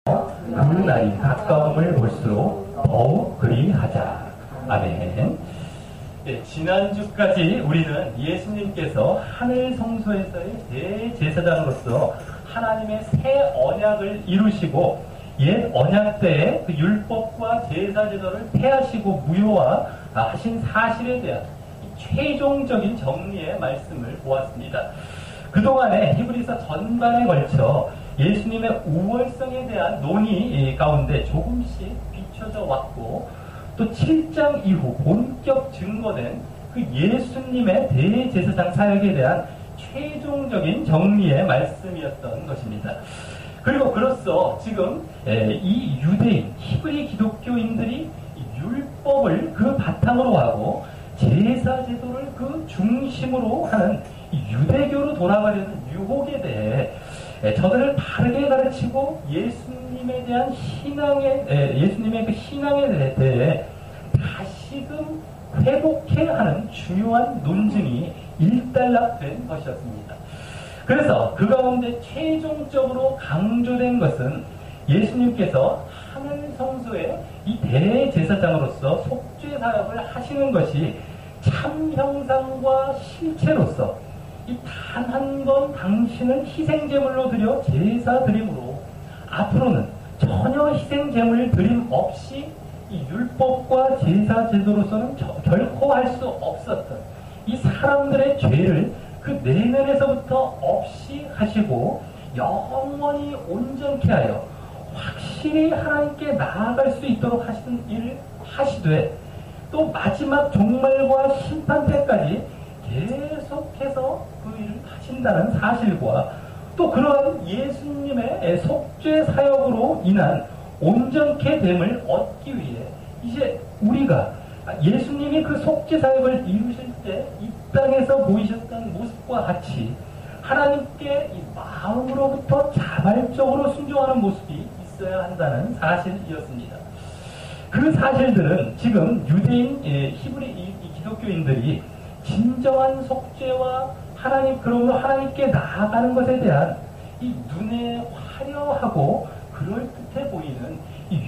그 날이 가까움을 볼수록 더욱 그리하자. 아멘. 네, 지난주까지 우리는 예수님께서 하늘 성소에서의 대제사장으로서 하나님의 새 언약을 이루시고 옛 언약 때의 그 율법과 제사제도를 폐하시고 무효화하신 사실에 대한 최종적인 정리의 말씀을 보았습니다. 그동안에 히브리서 전반에 걸쳐 예수님의 우월성에 대한 논의 가운데 조금씩 비춰져 왔고, 또 7장 이후 본격 증거된 그 예수님의 대제사장 사역에 대한 최종적인 정리의 말씀이었던 것입니다. 그리고 그로써 지금 이 유대인, 히브리 기독교인들이 율법을 그 바탕으로 하고 제사제도를 그 중심으로 하는 유대교로 돌아가려는 유혹에 대해 저들을 다르게 가르치고 예수님에 대한 예수님의 그 신앙에 대해 다시금 회복해야 하는 중요한 논증이 일단락된 것이었습니다. 그래서 그 가운데 최종적으로 강조된 것은 예수님께서 하늘 성소에 이 대제사장으로서 속죄 사역을 하시는 것이 참 형상과 실체로서 이 단 한 번 당신을 희생제물로 드려 제사 드림으로 앞으로는 전혀 희생제물 드림 없이 이 율법과 제사 제도로서는 결코 할 수 없었던 이 사람들의 죄를 그 내면에서부터 없이 하시고 영원히 온전케 하여 확실히 하나님께 나아갈 수 있도록 하시는 일을 하시되, 또 마지막 종말과 심판 때까지 계속해서 그 일을 하신다는 사실과, 또 그러한 예수님의 속죄 사역으로 인한 온전케 됨을 얻기 위해 이제 우리가 예수님이 그 속죄 사역을 이루실 때 이 땅에서 보이셨던 모습과 같이 하나님께 이 마음으로부터 자발적으로 순종하는 모습이 있어야 한다는 사실이었습니다. 그 사실들은 지금 유대인, 히브리 기독교인들이 진정한 속죄와 그러므로 하나님께 나아가는 것에 대한 이 눈에 화려하고 그럴듯해 보이는 이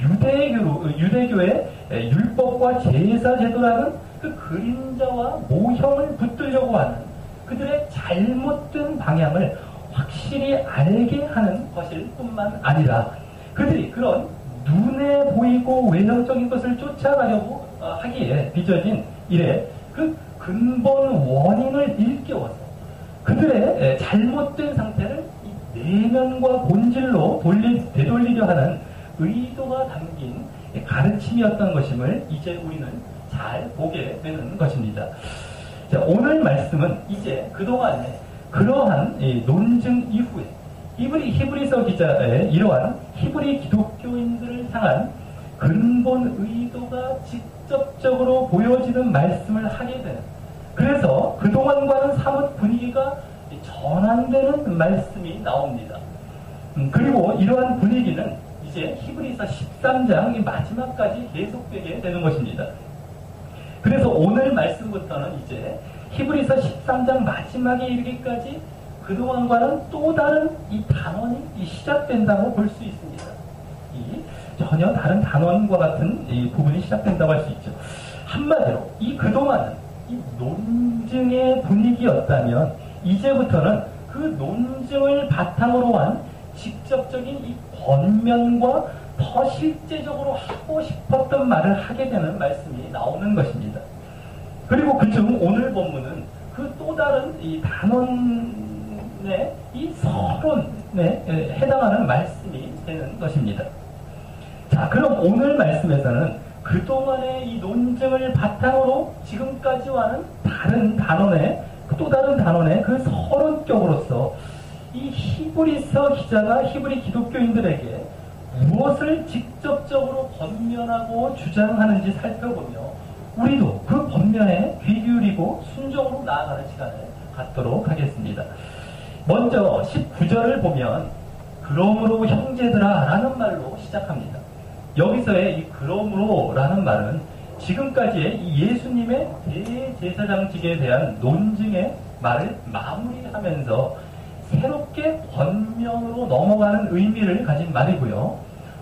유대교의 율법과 제사 제도라는 그 그림자와 모형을 붙들려고 하는 그들의 잘못된 방향을 확실히 알게 하는 것일 뿐만 아니라, 그들이 그런 눈에 보이고 외형적인 것을 쫓아가려고 하기에 빚어진 일에 그 근본 원인을 일깨워서 그들의 잘못된 상태를 이 내면과 본질로 되돌리려 하는 의도가 담긴 가르침이었던 것임을 이제 우리는 잘 보게 되는 것입니다. 자, 오늘 말씀은 이제 그동안에 그러한 논증 이후에 히브리서 기자의 이러한 히브리 기독교인들을 향한 근본 의도가 직접적으로 보여지는 말씀을 하게 되는, 그래서 그동안과는 사뭇 분위기가 전환되는 말씀이 나옵니다. 그리고 이러한 분위기는 이제 히브리서 13장 마지막까지 계속되게 되는 것입니다. 그래서 오늘 말씀부터는 이제 히브리서 13장 마지막에 이르기까지 그동안과는 또 다른 이 단원이 시작된다고 볼 수 있습니다. 전혀 다른 단원과 같은 이 부분이 시작된다고 할 수 있죠. 한마디로 이 그동안은 이 논증의 분위기였다면 이제부터는 그 논증을 바탕으로 한 직접적인 이 권면과 더 실제적으로 하고 싶었던 말을 하게 되는 말씀이 나오는 것입니다. 그리고 그중 오늘 본문은 그 또 다른 이 단원의 이 서론에 해당하는 말씀이 되는 것입니다. 자, 그럼 오늘 말씀에서는 그동안의 이 논증을 바탕으로 지금까지와는 또 다른 단원의 그 서론격으로서 이 히브리서 기자가 히브리 기독교인들에게 무엇을 직접적으로 권면하고 주장하는지 살펴보며 우리도 그 권면에 귀 기울이고 순종으로 나아가는 시간을 갖도록 하겠습니다. 먼저 19절을 보면 그러므로 형제들아 라는 말로 시작합니다. 여기서의 이 그러므로 라는 말은 지금까지의 이 예수님의 대제사장직에 대한 논증의 말을 마무리하면서 새롭게 권면으로 넘어가는 의미를 가진 말이고요.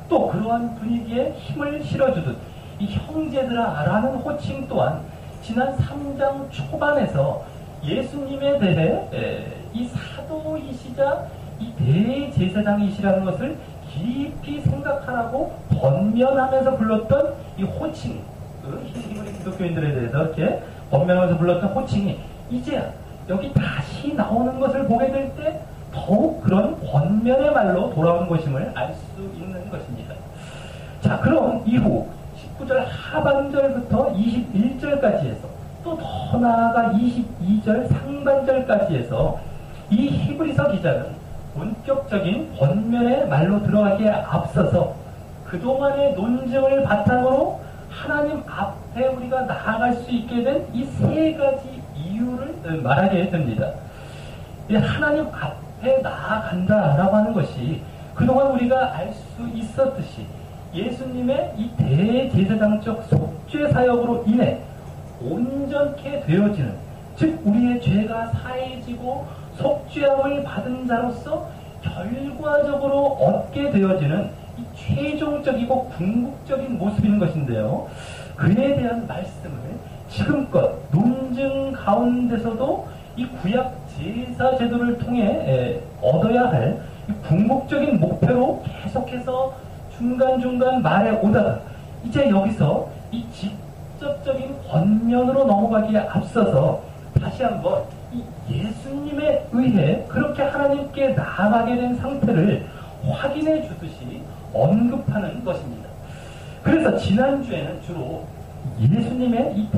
또 그러한 분위기에 힘을 실어주듯 이 형제들아라는 호칭 또한 지난 3장 초반에서 예수님에 대해 이 사도이시자 이 대제사장이시라는 것을 깊이 생각하라고 번면하면서 불렀던 이 호칭, 히브리 기독교인들에 대해서 이렇게 번면하면서 불렀던 호칭이 이제 여기 다시 나오는 것을 보게 될 때 더욱 그런 번면의 말로 돌아온 것임을 알 수 있는 것입니다. 자, 그럼 이후 19절 하반절부터 21절까지 해서 또 더 나아가 22절 상반절까지 해서 이 히브리서 기자는 본격적인 번면의 말로 들어가기에 앞서서 그동안의 논증을 바탕으로 하나님 앞에 우리가 나아갈 수 있게 된 이 세 가지 이유를 말하게 됩니다. 하나님 앞에 나아간다라고 하는 것이 그동안 우리가 알 수 있었듯이 예수님의 이 대제사장적 속죄 사역으로 인해 온전케 되어지는, 즉 우리의 죄가 사해지고 속죄함을 받은 자로서 결과적으로 얻게 되어지는 이 최종적이고 궁극적인 모습인 것인데요. 그에 대한 말씀을 지금껏 논증 가운데서도 이 구약 제사 제도를 통해 얻어야 할 이 궁극적인 목표로 계속해서 중간중간 말해 오다가 이제 여기서 이 직접적인 권면으로 넘어가기에 앞서서 다시 한번 이 예수님에 의해 그렇게 하나님께 나아가게 된 상태를 확인해 주듯이 언급하는 것입니다. 그래서 지난주에는 주로 예수님의 이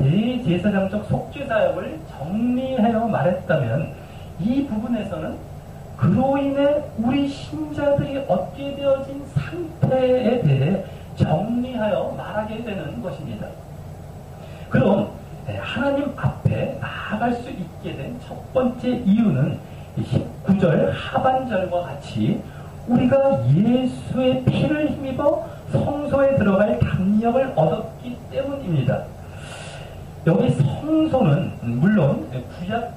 대제사장적 속죄 사역을 정리하여 말했다면 이 부분에서는 그로 인해 우리 신자들이 얻게 되어진 상태에 대해 정리하여 말하게 되는 것입니다. 그럼 하나님 앞에 나아갈 수 있게 된 첫 번째 이유는 19절 하반절과 같이 우리가 예수의 피를 힘입어 성소에 들어갈 담력을 얻었기 때문입니다. 여기 성소는 물론 구약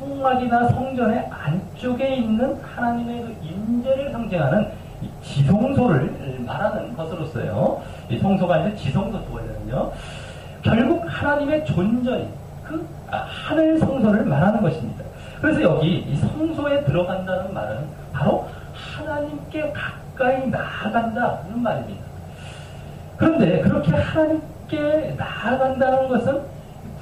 성막이나 성전의 안쪽에 있는 하나님의 그 임재를 상징하는 지성소를 말하는 것으로서요. 이 성소가 이제 지성소 두어요. 결국 하나님의 존재인 그 하늘 성소를 말하는 것입니다. 그래서 여기 이 성소에 들어간다는 말은 바로 하나님께 가까이 나아간다는 말입니다. 그런데 그렇게 하나님께 나아간다는 것은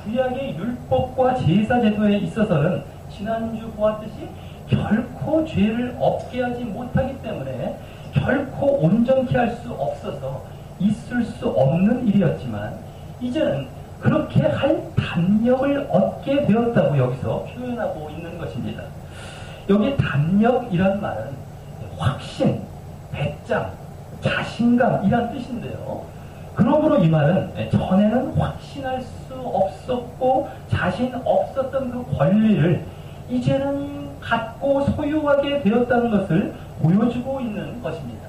구약의 율법과 제사 제도에 있어서는 지난주 보았듯이 결코 죄를 없게 하지 못하기 때문에 결코 온전케 할 수 없어서 있을 수 없는 일이었지만 이제는 그렇게 할 담력을 얻게 되었다고 여기서 표현하고 있는 것입니다. 여기 담력이란 말은 확신, 배짱, 자신감 이란 뜻인데요. 그러므로 이 말은 전에는 확신할 수 없었고 자신 없었던 그 권리를 이제는 갖고 소유하게 되었다는 것을 보여주고 있는 것입니다.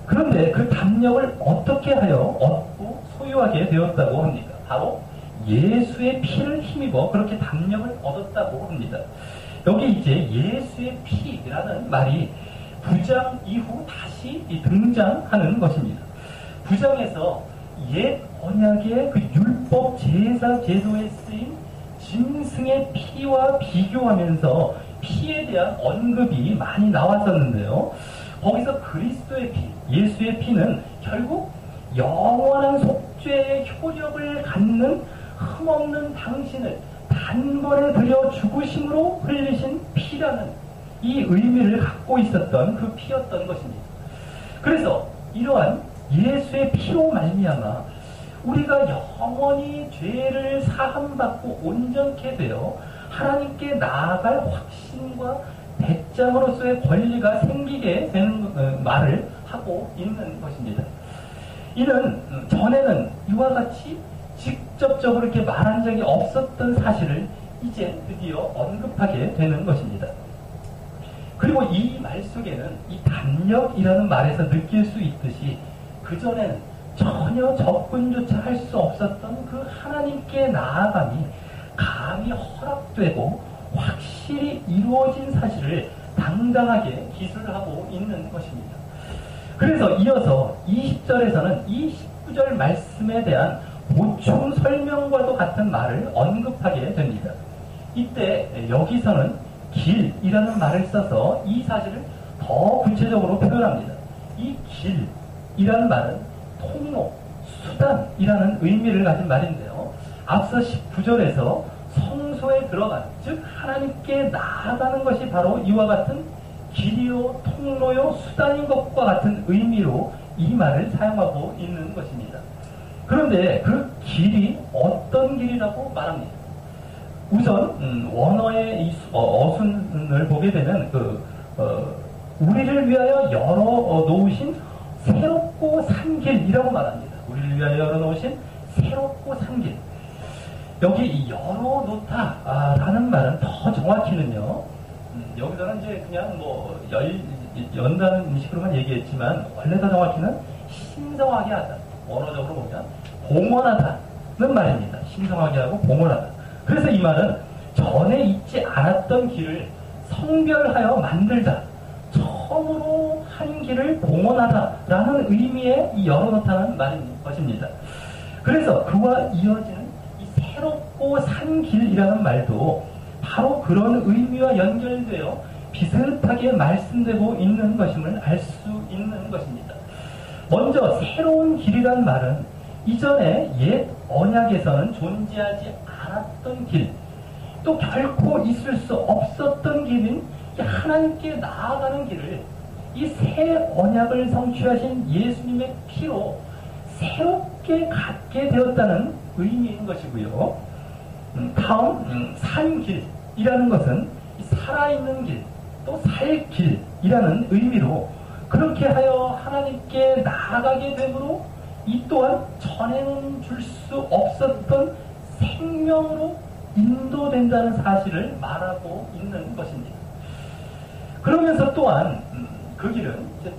그런데 그 담력을 어떻게 하여 얻고 소유하게 되었다고 합니까? 바로 예수의 피를 힘입어 그렇게 담력을 얻었다고 합니다. 여기 이제 예수의 피라는 말이 9장 이후 다시 등장하는 것입니다. 9장에서 옛 언약의 그 율법 제사 제도에 쓰인 짐승의 피와 비교하면서 피에 대한 언급이 많이 나왔었는데요. 거기서 그리스도의 피, 예수의 피는 결국 영원한 속죄의 효력을 갖는 흠없는 당신을 단번에 들여 죽으심으로 흘리신 피라는 이 의미를 갖고 있었던 그 피였던 것입니다. 그래서 이러한 예수의 피로 말미암아 우리가 영원히 죄를 사함받고 온전케 되어 하나님께 나아갈 확신과 배짱으로서의 권리가 생기게 되는 말을 하고 있는 것입니다. 이는 전에는 이와 같이 직접적으로 이렇게 말한 적이 없었던 사실을 이제 드디어 언급하게 되는 것입니다. 그리고 이 말 속에는 이 담력이라는 말에서 느낄 수 있듯이 그전에는 전혀 접근조차 할 수 없었던 그 하나님께 나아감이 감히 허락되고 확실히 이루어진 사실을 당당하게 기술하고 있는 것입니다. 그래서 이어서 20절에서는 이 19절 말씀에 대한 보충 설명과도 같은 말을 언급하게 됩니다. 이때 여기서는 길이라는 말을 써서 이 사실을 더 구체적으로 표현합니다. 이 길이라는 말은 통로, 수단이라는 의미를 가진 말인데요. 앞서 19절에서 성소에 들어가는, 즉 하나님께 나아가는 것이 바로 이와 같은 길이요, 통로요, 수단인 것과 같은 의미로 이 말을 사용하고 있는 것입니다. 그런데 그 길이 어떤 길이라고 말합니다. 우선 원어의 이 어순을 보게 되면 우리를 위하여 열어 놓으신 새롭고 산 길이라고 말합니다. 우리를 위하여 열어 놓으신 새롭고 산 길. 여기 이 열어 놓다라는 말은 더 정확히는요. 여기서는 이제 그냥 연다는 식으로만 얘기했지만 원래 더 정확히는 신성하게 하다. 원어적으로 보면 봉헌하다는 말입니다. 신성하게 하고 봉헌하다. 그래서 이 말은 전에 있지 않았던 길을 성별하여 만들자. 처음으로 한 길을 봉헌하다라는 의미의 이 열어놓다는 말인 것입니다. 그래서 그와 이어지는 이 새롭고 산 길이라는 말도 바로 그런 의미와 연결되어 비슷하게 말씀되고 있는 것임을 알 수 있는 것입니다. 먼저 새로운 길이란 말은 이전에 옛 언약에서는 존재하지 않았던 길, 또 결코 있을 수 없었던 길인 하나님께 나아가는 길을 이 새 언약을 성취하신 예수님의 피로 새롭게 갖게 되었다는 의미인 것이고요. 다음 산길이라는 것은 살아있는 길, 또 살 길이라는 의미로 그렇게 하여 하나님께 나아가게 되므로 이 또한 전에는 줄 수 없었던 생명으로 인도된다는 사실을 말하고 있는 것입니다. 그러면서 또한 그 길은 이제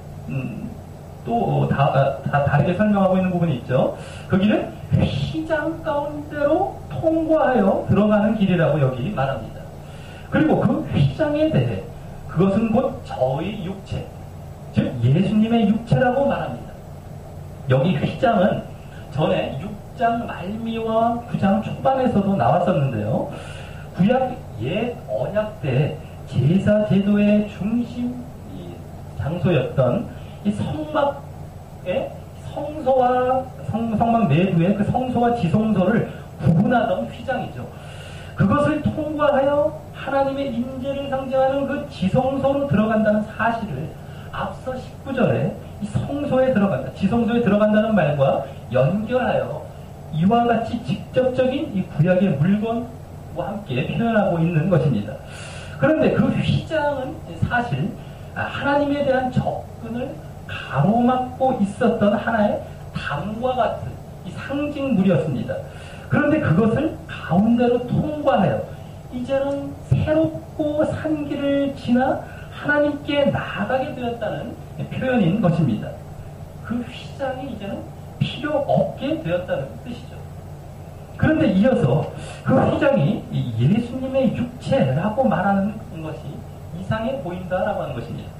또 다르게 설명하고 있는 부분이 있죠. 그 길은 휘장 가운데로 통과하여 들어가는 길이라고 여기 말합니다. 그리고 그 휘장에 대해 그것은 곧 저의 육체, 즉 예수님의 육체라고 말합니다. 여기 휘장은 전에 6장 말미와 9장 초반에서도 나왔었는데요. 구약 옛 언약 때 제사 제도의 중심 장소였던 이 성막의 성소와 성막 내부의 그 성소와 지성소를 구분하던 휘장이죠. 그것을 통과하여 하나님의 임재를 상징하는 그 지성소로 들어간다는 사실을 앞서 19절에 이 성소에 들어간다, 지성소에 들어간다는 말과 연결하여 이와 같이 직접적인 이 구약의 물건과 함께 표현하고 있는 것입니다. 그런데 그 휘장은 사실 하나님에 대한 접근을 가로막고 있었던 하나의 담과 같은 이 상징물이었습니다. 그런데 그것을 가운데로 통과하여 이제는 새롭고 산 길을 지나 하나님께 나아가게 되었다는 표현인 것입니다. 그 휘장이 이제는 필요 없게 되었다는 뜻이죠. 그런데 이어서 그 휘장이 예수님의 육체라고 말하는 것이 이상해 보인다라고 하는 것입니다.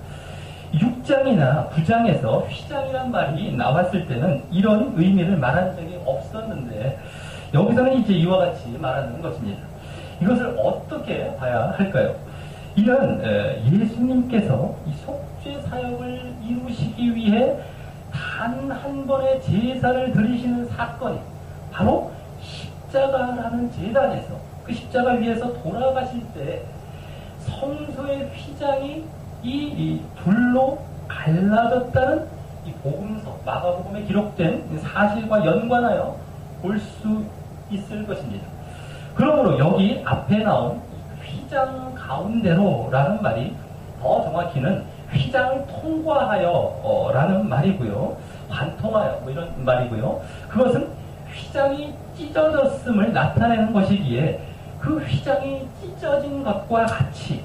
6장이나 9장에서 휘장이란 말이 나왔을 때는 이런 의미를 말한 적이 없었는데 여기서는 이제 이와 같이 말하는 것입니다. 이것을 어떻게 봐야 할까요? 이는 예수님께서 이 속죄 사역을 이루시기 위해 단 한 번의 제사를 드리시는 사건이 바로 십자가라는 제단에서 그 십자가 위에서 돌아가실 때 성소의 휘장이 이 불로 갈라졌다는 이 복음서 마가복음에 기록된 사실과 연관하여 볼 수 있을 것입니다. 그러므로 여기 앞에 나온 휘장 가운데로라는 말이 더 정확히는 휘장을 통과하여 라는 말이고요. 관통하여 이런 말이고요. 그것은 휘장이 찢어졌음을 나타내는 것이기에 그 휘장이 찢어진 것과 같이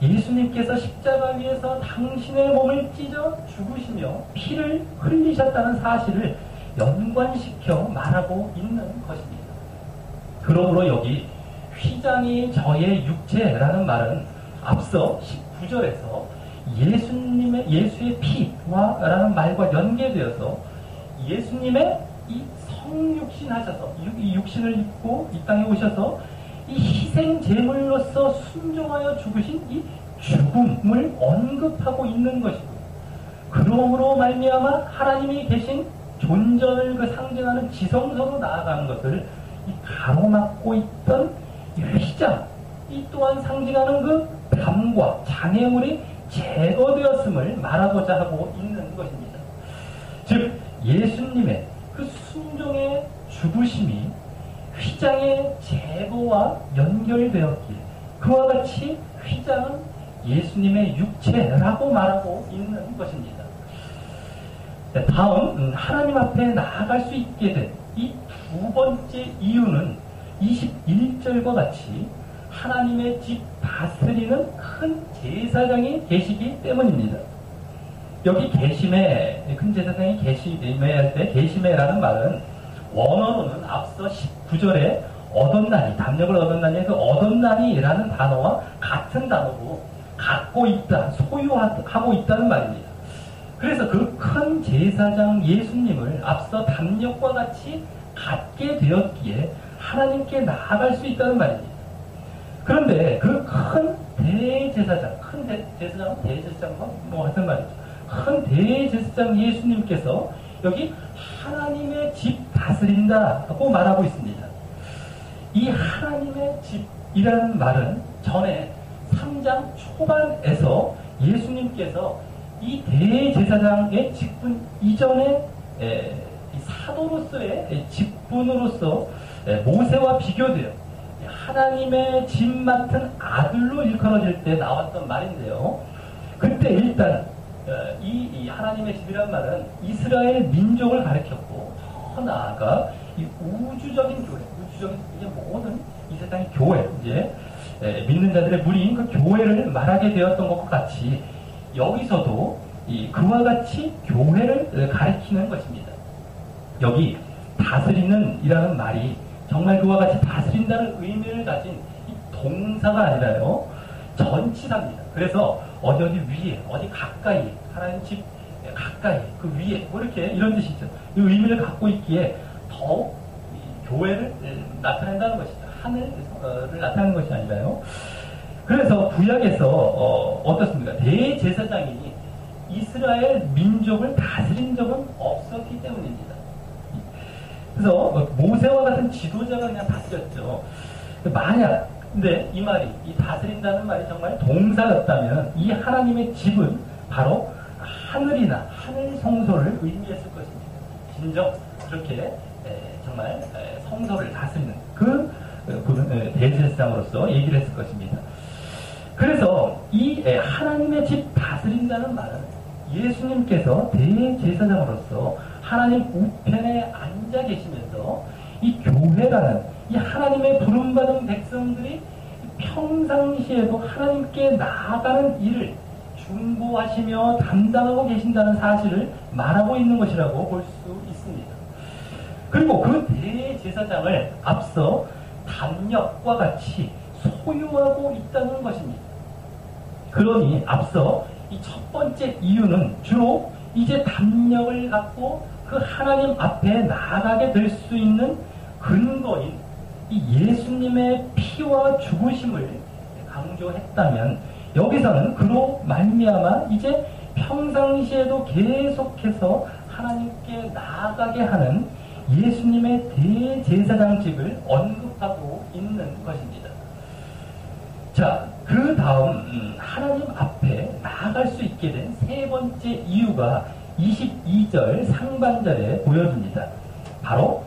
예수님께서 십자가 위에서 당신의 몸을 찢어 죽으시며 피를 흘리셨다는 사실을 연관시켜 말하고 있는 것입니다. 그러므로 여기 휘장이 저의 육체라는 말은 앞서 19절에서 예수의 피와라는 말과 연계되어서 예수님의 이 성육신 하셔서 이 육신을 입고 이 땅에 오셔서 이 희생 제물로서 순종하여 죽으신 이 죽음을 언급하고 있는 것이고, 그러므로 말미암아 하나님이 계신 존전을 그 상징하는 지성소로 나아가는 것을 이 가로막고 있던 이 휘장, 이 또한 상징하는 그 담과 장애물이 제거되었음을 말하고자 하고 있는 것입니다. 즉 예수님의 그 순종의 죽으심이 휘장의 제거와 연결되었기에 그와 같이 휘장은 예수님의 육체라고 말하고 있는 것입니다. 다음 하나님 앞에 나아갈 수 있게 된 이 두 번째 이유는 21절과 같이 하나님의 집 다스리는 큰 제사장이 계시기 때문입니다. 여기 계심에, 큰 제사장이 계심에 할 때 계심에라는 말은 원어로는 앞서 19절에 얻었나니, 담력을 얻었나니 해서 얻었나니라는 단어와 같은 단어고 갖고 있다, 소유하고 있다는 말입니다. 그래서 그 큰 제사장 예수님을 앞서 담력과 같이 갖게 되었기에 하나님께 나아갈 수 있다는 말입니다. 그런데 그 큰 대제사장, 대제사장과 뭐 하여튼 말이죠. 큰 대제사장 예수님께서 여기 하나님의 집 다스린다고 말하고 있습니다. 이 하나님의 집이라는 말은 전에 3장 초반에서 예수님께서 이 대제사장의 직분 이전에 사도로서의 직분으로서 모세와 비교되어 하나님의 집 맡은 아들로 일컬어질 때 나왔던 말인데요. 그때 일단 이 하나님의 집이란 말은 이스라엘 민족을 가리켰고, 더 나아가 이 우주적인 교회, 이제 모든 이 세상의 교회, 이제 믿는 자들의 무리인 그 교회를 말하게 되었던 것과 같이 여기서도 그와 같이 교회를 가리키는 것입니다. 여기 다스리는 이라는 말이 정말 그와 같이 다스린다는 의미를 가진 이 동사가 아니라요, 전치사입니다. 그래서 어디 위에, 어디 가까이, 하나님 집 가까이, 그 위에, 뭐 이렇게 이런 뜻이죠. 이 의미를 갖고 있기에 더욱 교회를 나타낸다는 것이죠. 하늘을 나타내는 것이 아니라요. 그래서 구약에서 어떻습니까? 대제사장이 이스라엘 민족을 다스린 적은 없었기 때문입니다. 그래서 모세와 같은 지도자가 그냥 다스렸죠. 만약 근데 이 말이, 이 다스린다는 말이 정말 동사였다면 이 하나님의 집은 바로 하늘이나 하늘 성소를 의미했을 것입니다. 진정 그렇게 정말 성소를 다스리는 그 대제사장으로서 얘기를 했을 것입니다. 그래서 이 하나님의 집 다스린다는 말은 예수님께서 대제사장으로서 하나님 우편에 앉아 계시면서 이 교회라는 이 하나님의 부름받은 백성들이 평상시에도 하나님께 나아가는 일을 중보하시며 담당하고 계신다는 사실을 말하고 있는 것이라고 볼 수 있습니다. 그리고 그 대제사장을 앞서 담력과 같이 소유하고 있다는 것입니다. 그러니 앞서 이 첫 번째 이유는 주로 이제 담력을 갖고 그 하나님 앞에 나아가게 될 수 있는 근거인 이 예수님의 피와 죽으심을 강조했다면, 여기서는 그로 말미암아 이제 평상시에도 계속해서 하나님께 나아가게 하는 예수님의 대제사장직을 언급하고 있는 것입니다. 자, 그 다음 하나님 앞에 나아갈 수 있게 된 세 번째 이유가 22절 상반절에 보여집니다. 바로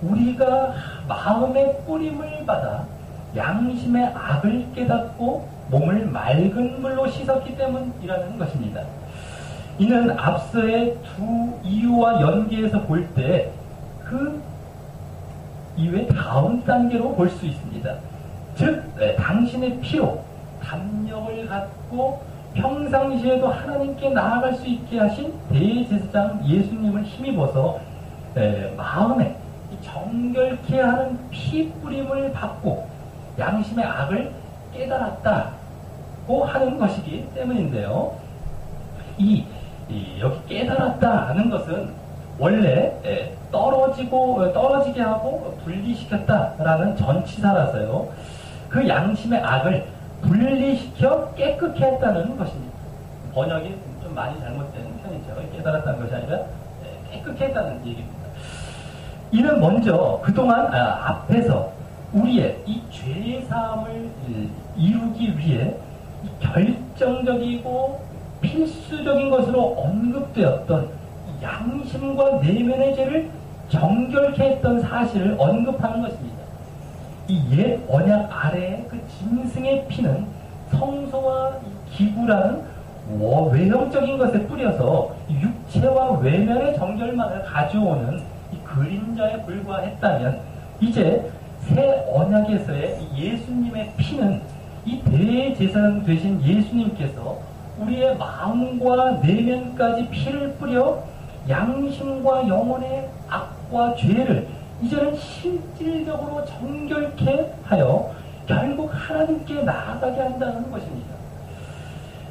우리가 마음의 뿌림을 받아 양심의 악을 깨닫고 몸을 맑은 물로 씻었기 때문이라는 것입니다. 이는 앞서의 두 이유와 연계해서 볼 때 그 이외 다음 단계로 볼 수 있습니다. 즉 당신의 피로 담력을 갖고 평상시에도 하나님께 나아갈 수 있게 하신 대제사장 예수님을 힘입어서 마음에 정결케 하는 피 뿌림을 받고 양심의 악을 깨달았다고 하는 것이기 때문인데요. 여기 깨달았다 하는 것은 원래 떨어지게 하고 분리시켰다라는 전치사라서요. 그 양심의 악을 분리시켜 깨끗게 했다는 것입니다. 번역이 좀 많이 잘못된 편이죠. 깨달았다는 것이 아니라 깨끗게 했다는 얘기입니다. 이는 먼저 그동안 앞에서 우리의 이 죄사함을 이루기 위해 이 결정적이고 필수적인 것으로 언급되었던 양심과 내면의 죄를 정결케 했던 사실을 언급하는 것입니다. 이 옛 언약 아래의 그 짐승의 피는 성소와 기구라는 외형적인 것에 뿌려서 육체와 외면의 정결만을 가져오는 이 그림자에 불과했다면, 이제 새 언약에서의 예수님의 피는 이 대제사장 되신 예수님께서 우리의 마음과 내면까지 피를 뿌려 양심과 영혼의 악과 죄를 이제는 실질적으로 정결케 하여 결국 하나님께 나아가게 한다는 것입니다.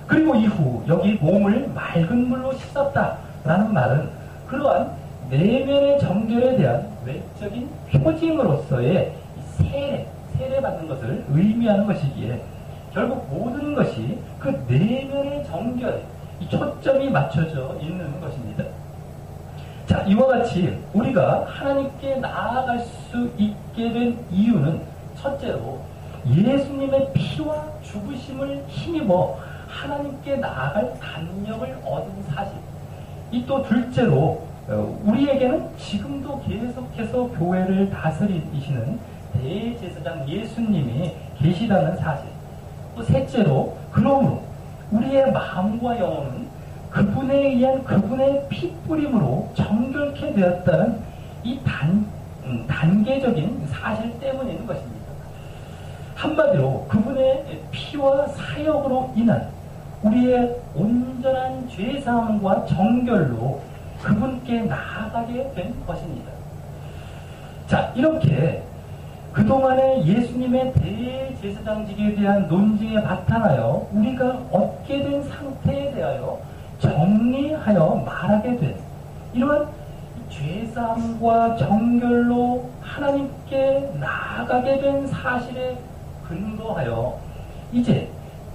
그리고 이후 여기 몸을 맑은 물로 씻었다라는 말은 그러한 내면의 정결에 대한 외적인 표징으로서의 세례받는 것을 의미하는 것이기에 결국 모든 것이 그 내면의 정결에 이 초점이 맞춰져 있는 것입니다. 자, 이와 같이 우리가 하나님께 나아갈 수 있게 된 이유는 첫째로 예수님의 피와 죽으심을 힘입어 하나님께 나아갈 담력을 얻은 사실, 이 또 둘째로 우리에게는 지금도 계속해서 교회를 다스리시는 대제사장 예수님이 계시다는 사실, 또 셋째로 그러므로 우리의 마음과 영혼은 그분에 의한 그분의 피뿌림으로 정결케 되었다는 이 단계적인 사실 때문인 것입니다. 한마디로 그분의 피와 사역으로 인한 우리의 온전한 죄사함과 정결로 그분께 나아가게 된 것입니다. 자, 이렇게 그동안의 예수님의 대제사장직에 대한 논쟁에 바탕하여 우리가 얻게 된 상태에 대하여 정리하여 말하게 된 이러한 죄사함과 정결로 하나님께 나아가게 된 사실에 근거하여 이제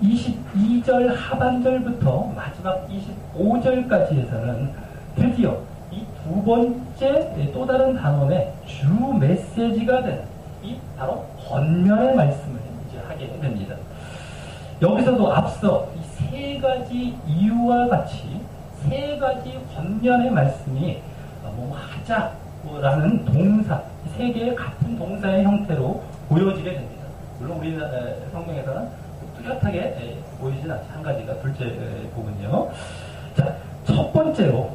22절 하반절부터 마지막 25절까지에서는 드디어 이 두 번째 또 다른 단원의 주 메시지가 되는 이 바로 권면의 말씀을 이제 하게 됩니다. 여기서도 앞서 이 세 가지 이유와 같이 세 가지 권면의 말씀이 하자라는 동사, 세 개의 같은 동사의 형태로 보여지게 됩니다. 물론 우리나라 성경에서는 뚜렷하게 보이진 않지. 한 가지가 둘째 부분이요. 자, 첫 번째로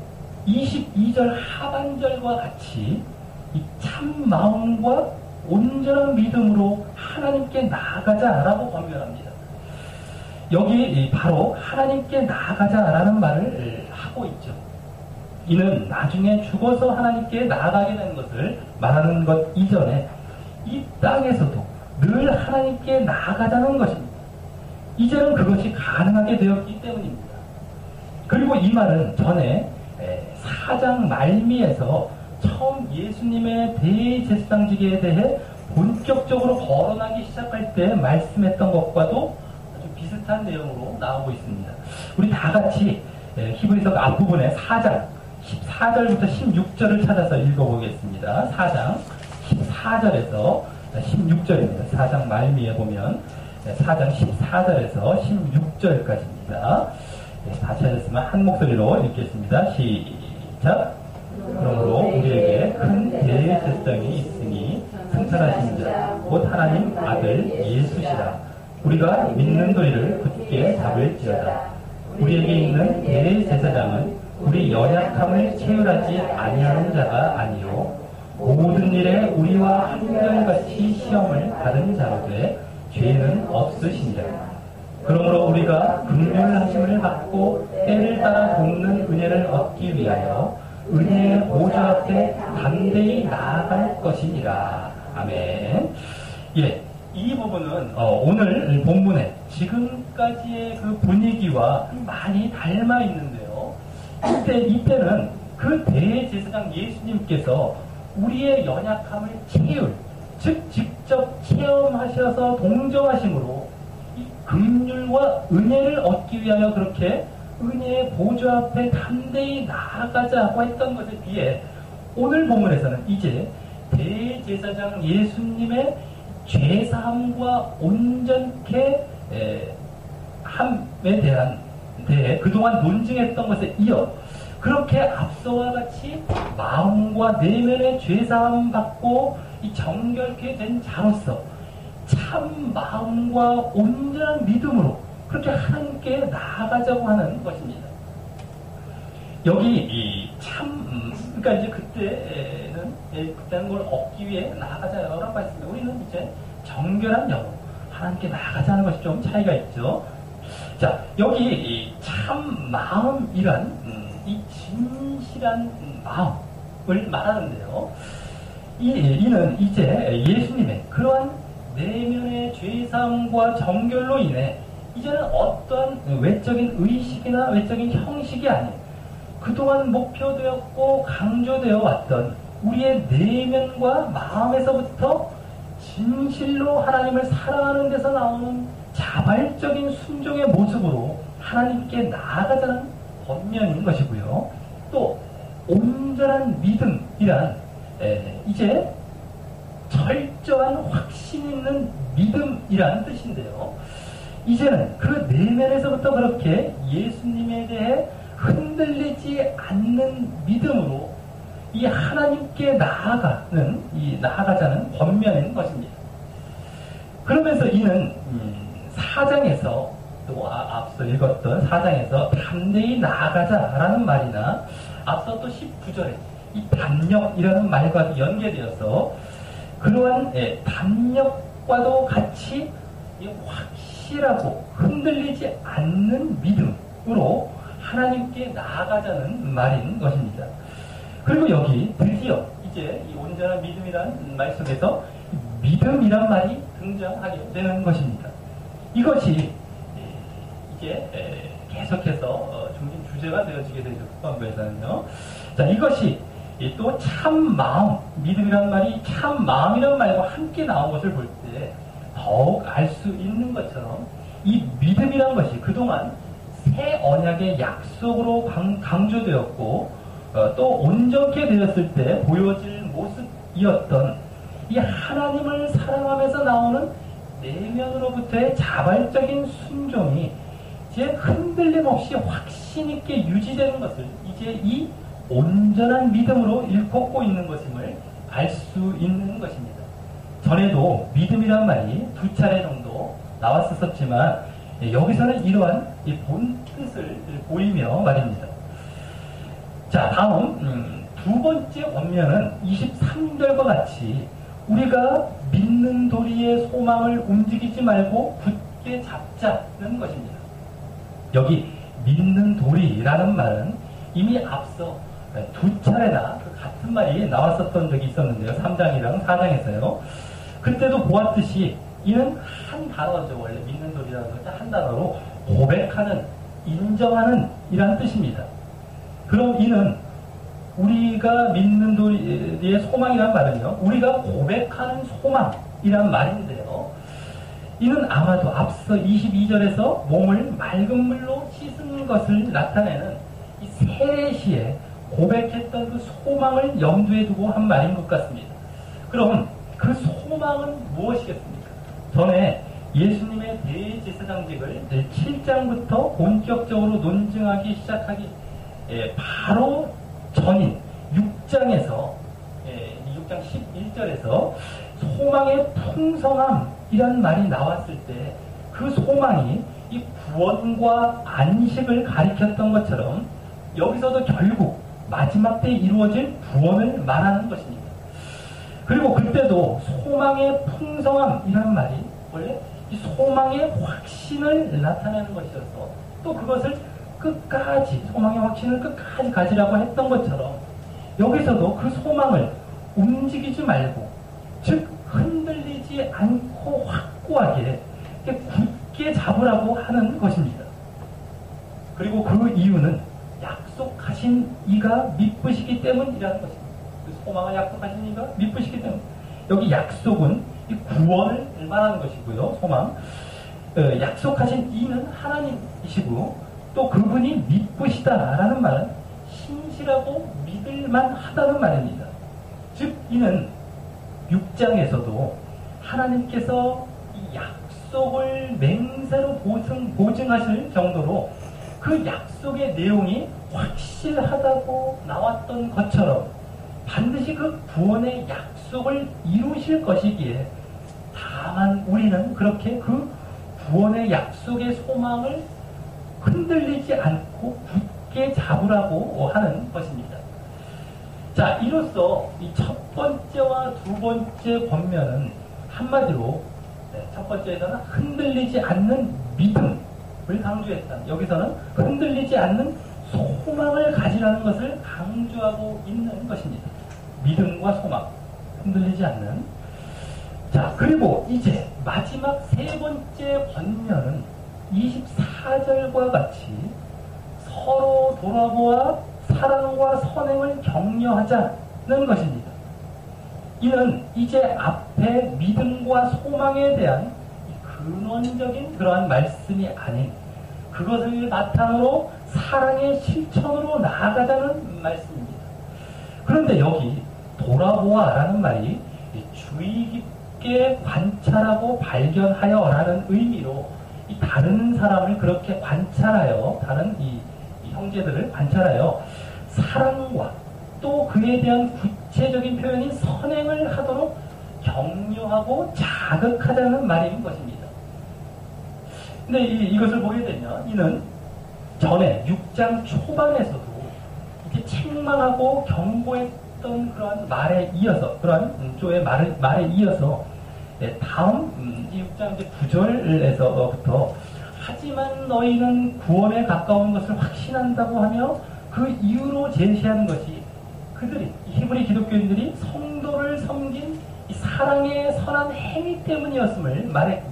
22절 하반절과 같이 이 참 마음과 온전한 믿음으로 하나님께 나아가자라고 권면합니다. 여기 바로 하나님께 나아가자라는 말을 하고 있죠. 이는 나중에 죽어서 하나님께 나아가게 되는 것을 말하는 것 이전에 이 땅에서도 늘 하나님께 나아가자는 것입니다. 이제는 그것이 가능하게 되었기 때문입니다. 그리고 이 말은 전에 4장 말미에서 처음 예수님의 대제사장직에 대해 본격적으로 거론하기 시작할 때 말씀했던 것과도 아주 비슷한 내용으로 나오고 있습니다. 우리 다 같이 히브리서 앞부분에 4장 14절부터 16절을 찾아서 읽어보겠습니다. 4장 14절에서 16절입니다. 4장 말미에 보면 4장 14절에서 16절까지입니다. 다 찾았으면 한 목소리로 읽겠습니다. 시작. 그러므로 우리에게 큰 대제사장이 있으니 승천하신 자 곧 하나님 아들 예수시라. 우리가 믿는 도리를 굳게 잡을지어다. 우리에게 있는 대제사장은 우리 연약함을 체휼하지 아니하는 자가 아니요 모든 일에 우리와 한결같이 시험을 받은 자로되 죄는 없으시니라. 그러므로 우리가 긍휼하심을 받고 때를 따라 돕는 은혜를 얻기 위하여 은혜의 보좌 앞에 담대히 나아갈 것이니라. 아멘. 예, 이 부분은 오늘 본문에 지금까지의 그 분위기와 많이 닮아 있는데요. 이때는 그 대제사장 예수님께서 우리의 연약함을 채울, 즉 직접 체험하셔서 동정하심으로 이 긍휼과 은혜를 얻기 위하여 그렇게 은혜의 보좌 앞에 담대히 나아가자고 했던 것에 비해 오늘 본문에서는 이제 대제사장 예수님의 죄사함과 온전케 함에 대해 그동안 논증했던 것에 이어 그렇게 앞서와 같이 마음과 내면의 죄사함 받고 이 정결케 된 자로서 참 마음과 온전한 믿음으로 그렇게 하나님께 나아가자고 하는 것입니다. 여기 그러니까 이제 그때는 걸 얻기 위해 나아가자라고 했습니다. 우리는 이제 정결한 영으로 하나님께 나아가자는 것이 좀 차이가 있죠. 자, 여기 참 마음이란 이 진실한 마음을 말하는데요. 이는 이제 예수님의 그러한 내면의 죄사함과 정결로 인해 이제는 어떠한 외적인 의식이나 외적인 형식이 아닌 그동안 목표되었고 강조되어 왔던 우리의 내면과 마음에서부터 진실로 하나님을 사랑하는 데서 나오는 자발적인 순종의 모습으로 하나님께 나아가자는 권면인 것이고요. 또 온전한 믿음이란 이제 철저한 확신 있는 믿음이라는 뜻인데요. 이제는 그 내면에서부터 그렇게 예수님에 대해 흔들리지 않는 믿음으로 이 하나님께 나아가자는 권면인 것입니다. 그러면서 이는 4장에서 또 앞서 읽었던 4장에서 담대히 나아가자라는 말이나 앞서 또 19절에 이 담력이라는 말과 연계되어서 그러한 담력과도 같이 확실하고 흔들리지 않는 믿음으로 하나님께 나아가자는 말인 것입니다. 그리고 여기 드디어 이제 이 온전한 믿음이라는 말 속에서 믿음이란 말이 등장하게 되는 것입니다. 이것이 이제 계속해서 중심 주제가 되어지게 되죠. 국방부에서는요. 자, 이것이 또 참 마음, 믿음이란 말이 참 마음이란 말과 함께 나온 것을 볼 때 더욱 알 수 있는 것처럼 이 믿음이란 것이 그동안 새 언약의 약속으로 강조되었고 또 온전케 되었을 때 보여질 모습이었던 이 하나님을 사랑하면서 나오는 내면으로부터의 자발적인 순종이 이제 흔들림 없이 확신 있게 유지되는 것을 이제 이 온전한 믿음으로 일컫고 있는 것임을 알 수 있는 것입니다. 전에도 믿음이란 말이 2차례 정도 나왔었지만 여기서는 이러한 본 뜻을 보이며 말입니다. 자, 다음 두 번째 원면은 23절과 같이 우리가 믿는 도리의 소망을 움직이지 말고 굳게 잡자는 것입니다. 여기 믿는 도리라는 말은 이미 앞서 2차례나 그 같은 말이 나왔었던 적이 있었는데요. 3장이랑 4장에서요. 그때도 보았듯이 이는 한 단어죠. 원래 믿는 도리라는 것은 한 단어로 고백하는, 인정하는 이란 뜻입니다. 그럼 이는 우리가 믿는 도리의 소망이란 말은요. 우리가 고백하는 소망이란 말인데요. 이는 아마도 앞서 22절에서 몸을 맑은 물로 씻은 것을 나타내는 이 세례시에 고백했던 그 소망을 염두에 두고 한 말인 것 같습니다. 그럼 그 소망은 무엇이겠습니까? 전에 예수님의 대제사장직을 7장부터 본격적으로 논증하기 시작하기 바로 전인 6장에서 6장 11절에서 소망의 풍성함이란 말이 나왔을 때 그 소망이 이 구원과 안식을 가리켰던 것처럼 여기서도 결국 마지막 때 이루어질 구원을 말하는 것입니다. 그리고 그때도 소망의 풍성함이란 말이 원래 이 소망의 확신을 나타내는 것이어서 또 그것을 끝까지 소망의 확신을 끝까지 가지라고 했던 것처럼 여기서도 그 소망을 움직이지 말고 즉 흔들리지 않고 확고하게 굳게 잡으라고 하는 것입니다. 그리고 그 이유는 약속하신 약속하신 이가 미쁘시기 때문이라는 것입니다. 그 소망을 약속하신 이가 미쁘시기 때문. 여기 약속은 이 구원을 말하는 것이고요. 소망. 약속하신 이는 하나님이시고 또 그분이 미쁘시다라는 말은 신실하고 믿을만 하다는 말입니다. 즉 이는 6장에서도 하나님께서 이 약속을 맹세로 보증하실 정도로 그 약속의 내용이 확실하다고 나왔던 것처럼 반드시 그 구원의 약속을 이루실 것이기에 다만 우리는 그렇게 그 구원의 약속의 소망을 흔들리지 않고 굳게 잡으라고 하는 것입니다. 자, 이로써 이 첫 번째와 두 번째 권면은 한마디로 첫 번째에서는 흔들리지 않는 믿음을 강조했다. 여기서는 흔들리지 않는 소망을 가지라는 것을 강조하고 있는 것입니다. 믿음과 소망, 흔들리지 않는. 자, 그리고 이제 마지막 세 번째 권면은 24절과 같이 서로 돌아보아 사랑과 선행을 격려하자는 것입니다. 이는 이제 앞에 믿음과 소망에 대한 근원적인 그러한 말씀이 아닌 그것을 바탕으로 사랑의 실천으로 나아가자는 말씀입니다. 그런데 여기 돌아보아라는 말이 주의 깊게 관찰하고 발견하여라는 의미로 이 다른 사람을 그렇게 관찰하여 다른 이 형제들을 관찰하여 사랑과 또 그에 대한 구체적인 표현인 선행을 하도록 격려하고 자극하자는 말인 것입니다. 근데 이것을 보게 되면 이는 전에 6장 초반에서도 이렇게 책망하고 경고했던 그러한 말에 이어서 그러한 조의 말에 이어서 다음 이 6장 9절에서부터 하지만 너희는 구원에 가까운 것을 확신한다고 하며 그 이유로 제시하는 것이 그들이 히브리 기독교인들이 성도를 섬긴 이 사랑의 선한 행위 때문이었음을 말했고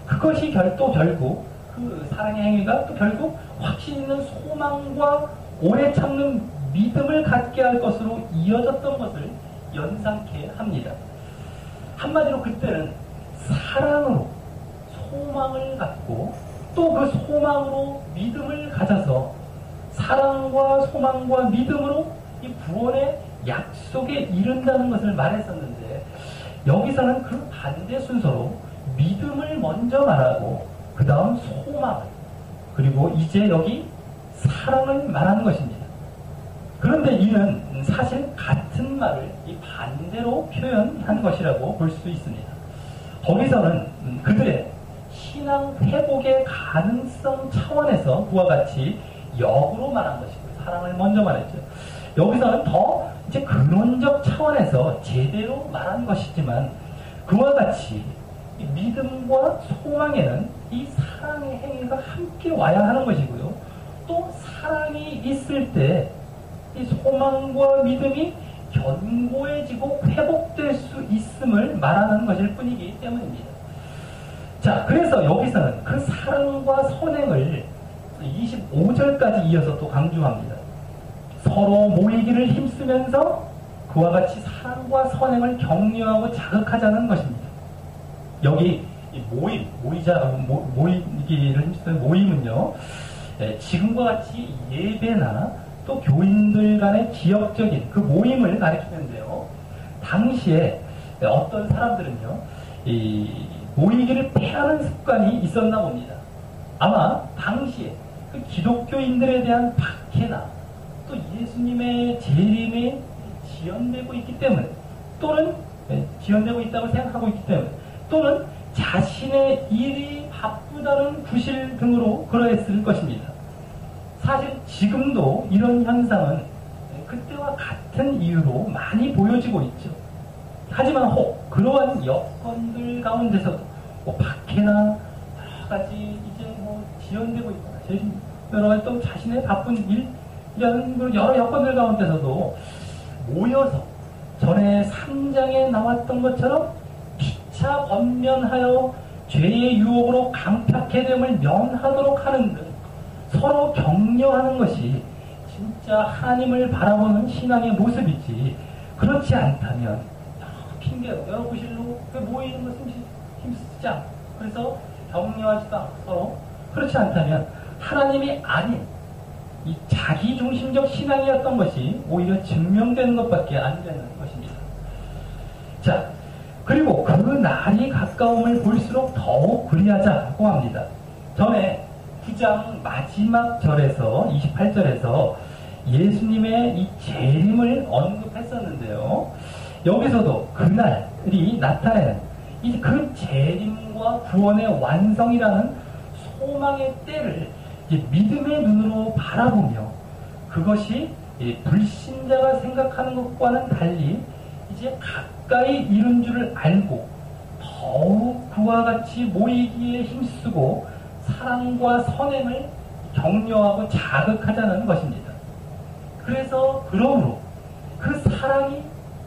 그것이 결국 그 사랑의 행위가 또 결국 확신 있는 소망과 오래 참는 믿음을 갖게 할 것으로 이어졌던 것을 연상케 합니다. 한마디로 그때는 사랑으로 소망을 갖고 또 그 소망으로 믿음을 가져서 사랑과 소망과 믿음으로 이 구원의 약속에 이른다는 것을 말했었는데 여기서는 그 반대 순서로 믿음을 먼저 말하고 그 다음 소망을 그리고 이제 여기 사랑을 말하는 것입니다. 그런데 이는 사실 같은 말을 이 반대로 표현한 것이라고 볼 수 있습니다. 거기서는 그들의 신앙 회복의 가능성 차원에서 그와 같이 역으로 말한 것이고 사랑을 먼저 말했죠. 여기서는 더 이제 근원적 차원에서 제대로 말한 것이지만 그와 같이 이 믿음과 소망에는 이 사랑의 행위가 함께 와야 하는 것이고요. 또 사랑이 있을 때 이 소망과 믿음이 견고해지고 회복될 수 있음을 말하는 것일 뿐이기 때문입니다. 자, 그래서 여기서는 그 사랑과 선행을 25절까지 이어서 또 강조합니다. 서로 모이기를 힘쓰면서 그와 같이 사랑과 선행을 격려하고 자극하자는 것입니다. 여기 모이기를 힘쓰는 모임은요, 지금과 같이 예배나 또 교인들 간의 기억적인 그 모임을 가리키는데요. 당시에 어떤 사람들은요, 이 모이기를 패하는 습관이 있었나 봅니다. 아마 당시에 그 기독교인들에 대한 박해나 또 예수님의 재림에 지연되고 있기 때문에 또는 지연되고 있다고 생각하고 있기 때문에 또는 자신의 일이 바쁘다는 구실 등으로 그러했을 것입니다. 사실 지금도 이런 현상은 그때와 같은 이유로 많이 보여지고 있죠. 하지만 혹 그러한 여건들 가운데서도 뭐 박해나 여러 가지 이제 뭐 지연되고 있거나 여러 가지 또 자신의 바쁜 일이라는 여러 여건들 가운데서도 모여서 전에 3장에 나왔던 것처럼 피차 번면하여 죄의 유혹으로 강팍해 됨을 면하도록 하는 등 서로 격려하는 것이 진짜 하나님을 바라보는 신앙의 모습이지, 그렇지 않다면 핑계로 구실로 모이는 것은 힘쓰지 않고, 그래서 격려하지도 않고 서로, 그렇지 않다면 하나님이 아닌 이 자기중심적 신앙이었던 것이 오히려 증명되는 것밖에 안 되는 것입니다. 자, 그리고 그 날이 가까움을 볼수록 더욱 그리하자고 합니다. 전에 9장 마지막 절에서 28절에서 예수님의 이 재림을 언급했었는데요. 여기서도 그날이 나타내는 이 그 재림과 구원의 완성이라는 소망의 때를 이제 믿음의 눈으로 바라보며, 그것이 불신자가 생각하는 것과는 달리 이제 가까이 이른 줄을 알고 더욱 그와 같이 모이기에 힘쓰고 사랑과 선행을 격려하고 자극하자는 것입니다. 그래서 그러므로 그 사랑이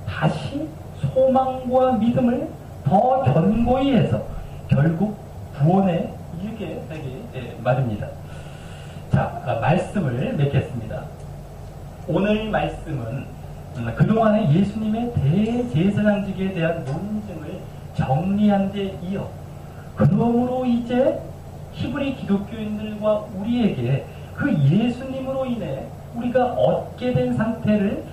다시 소망과 믿음을 더 견고히 해서 결국 구원에 이르게 되게 말입니다. 자, 말씀을 맺겠습니다. 오늘 말씀은 그동안의 예수님의 대제사장직에 대한 논증을 정리한 데 이어, 그러므로 이제 히브리 기독교인들과 우리에게 그 예수님으로 인해 우리가 얻게 된 상태를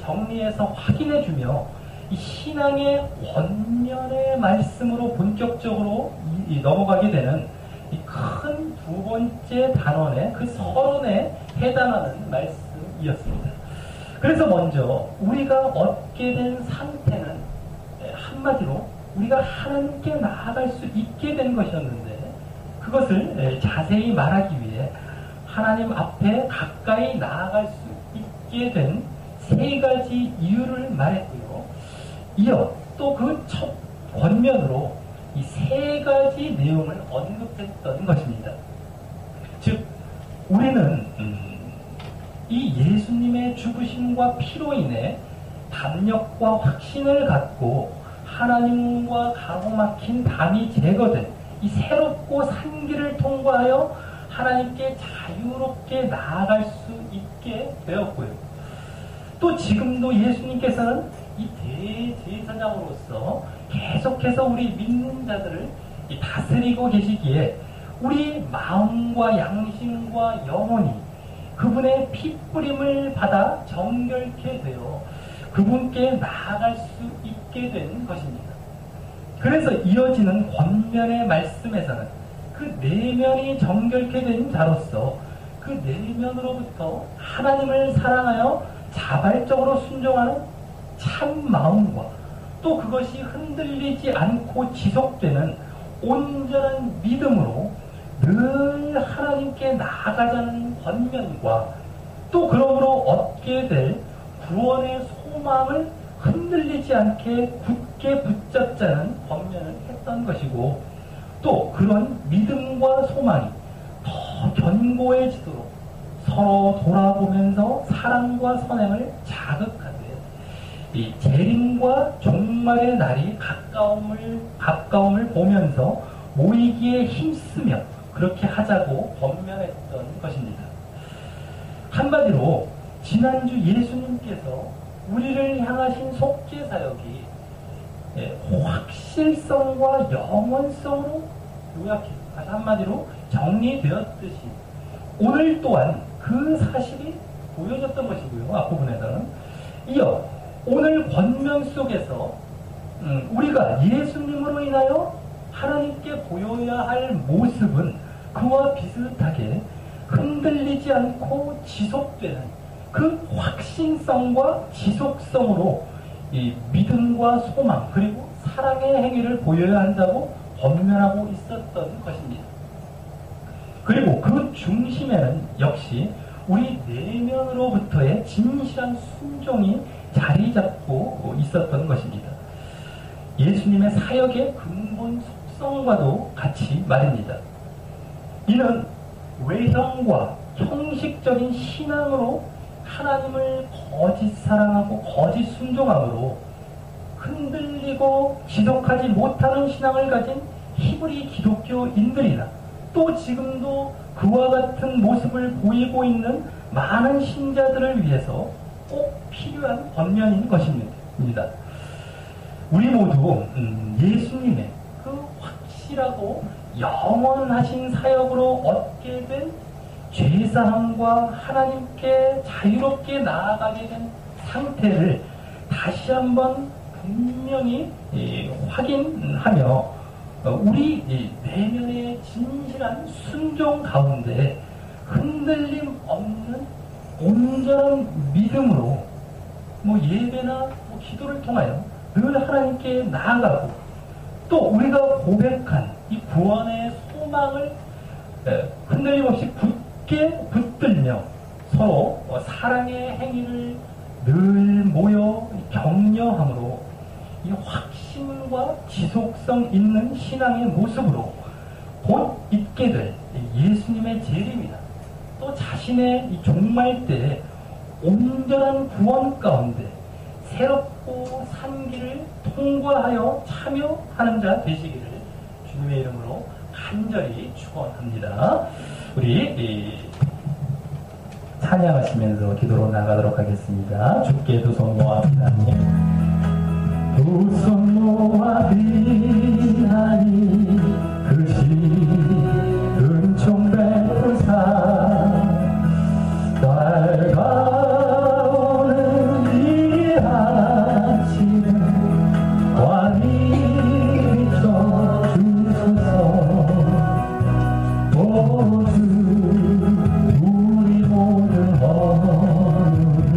정리해서 확인해주며, 이 신앙의 권면의 말씀으로 본격적으로 넘어가게 되는 이 큰 두 번째 단원의 그 서론에 해당하는 말씀이었습니다. 그래서 먼저 우리가 얻게 된 상태는 한마디로 우리가 하나님께 나아갈 수 있게 된 것이었는데, 그것을 자세히 말하기 위해 하나님 앞에 가까이 나아갈 수 있게 된 세 가지 이유를 말했고요. 이어 또 그 첫 권면으로 이 세 가지 내용을 언급했던 것입니다. 즉, 우리는 이 예수님의 죽으심과 피로 인해 담력과 확신을 갖고 하나님과 가로막힌 담이 제거된 이 새롭고 산 길을 통과하여 하나님께 자유롭게 나아갈 수 있게 되었고요. 또 지금도 예수님께서는 이 대제사장으로서 계속해서 우리 믿는 자들을 다스리고 계시기에 우리 마음과 양심과 영혼이 그분의 핏뿌림을 받아 정결케 되어 그분께 나아갈 수 있게 된 것입니다. 그래서 이어지는 권면의 말씀에서는 그 내면이 정결케 된 자로서 그 내면으로부터 하나님을 사랑하여 자발적으로 순종하는 참 마음과 또 그것이 흔들리지 않고 지속되는 온전한 믿음으로 늘 하나님께 나아가자는 권면과 또 그러므로 얻게 될 구원의 소망을 흔들리지 않게 굳게 붙잡자는 권면을 했던 것이고, 또 그런 믿음과 소망이 더 견고해지도록 서로 돌아보면서 사랑과 선행을 자극하되 이 재림과 종말의 날이 가까움을 보면서 모이기에 힘쓰며 그렇게 하자고 권면했던 것입니다. 한마디로 지난주 예수님께서 우리를 향하신 속죄 사역이 확실성과 영원성으로 요약해, 한마디로 정리되었듯이 오늘 또한 그 사실이 보여졌던 것이고요. 앞부분에서는 이어 오늘 권면 속에서 우리가 예수님으로 인하여 하나님께 보여야 할 모습은 그와 비슷하게 흔들리지 않고 지속되는 그 확신성과 지속성으로 이 믿음과 소망 그리고 사랑의 행위를 보여야 한다고 권면하고 있었던 것입니다. 그리고 그 중심에는 역시 우리 내면으로부터의 진실한 순종이 자리 잡고 있었던 것입니다. 예수님의 사역의 근본 속성과도 같이 말입니다. 이는 외형과 형식적인 신앙으로 하나님을 거짓 사랑하고 거짓 순종함으로 흔들리고 지속하지 못하는 신앙을 가진 히브리 기독교인들이나 또 지금도 그와 같은 모습을 보이고 있는 많은 신자들을 위해서 꼭 필요한 권면인 것입니다. 우리 모두 예수님의 그 확실하고 영원하신 사역으로 얻게 된 죄사함과 하나님께 자유롭게 나아가게 된 상태를 다시 한번 분명히 확인하며 우리 내면의 진실한 순종 가운데 흔들림 없는 온전한 믿음으로 예배나 기도를 통하여 늘 하나님께 나아가고, 또 우리가 고백한 이 구원의 소망을 흔들림 없이 굳게 붙들며 서로 사랑의 행위를 늘 모여 격려함으로 이 확신과 지속성 있는 신앙의 모습으로 곧 있게 될 예수님의 재림이나 또 자신의 이 종말 때에 온전한 구원 가운데 새롭고 산 길을 통과하여 참여하는 자 되시기를 주님의 이름으로 간절히 축원합니다. 우리 찬양하시면서 기도로 나가도록 하겠습니다. 주께 두 손 모아 비나니, 두 손 모아 비나니 그 시 은총 베푸사 날가오는 이 아침에 환히 비춰주소서. 오 주 우리 모든 허물을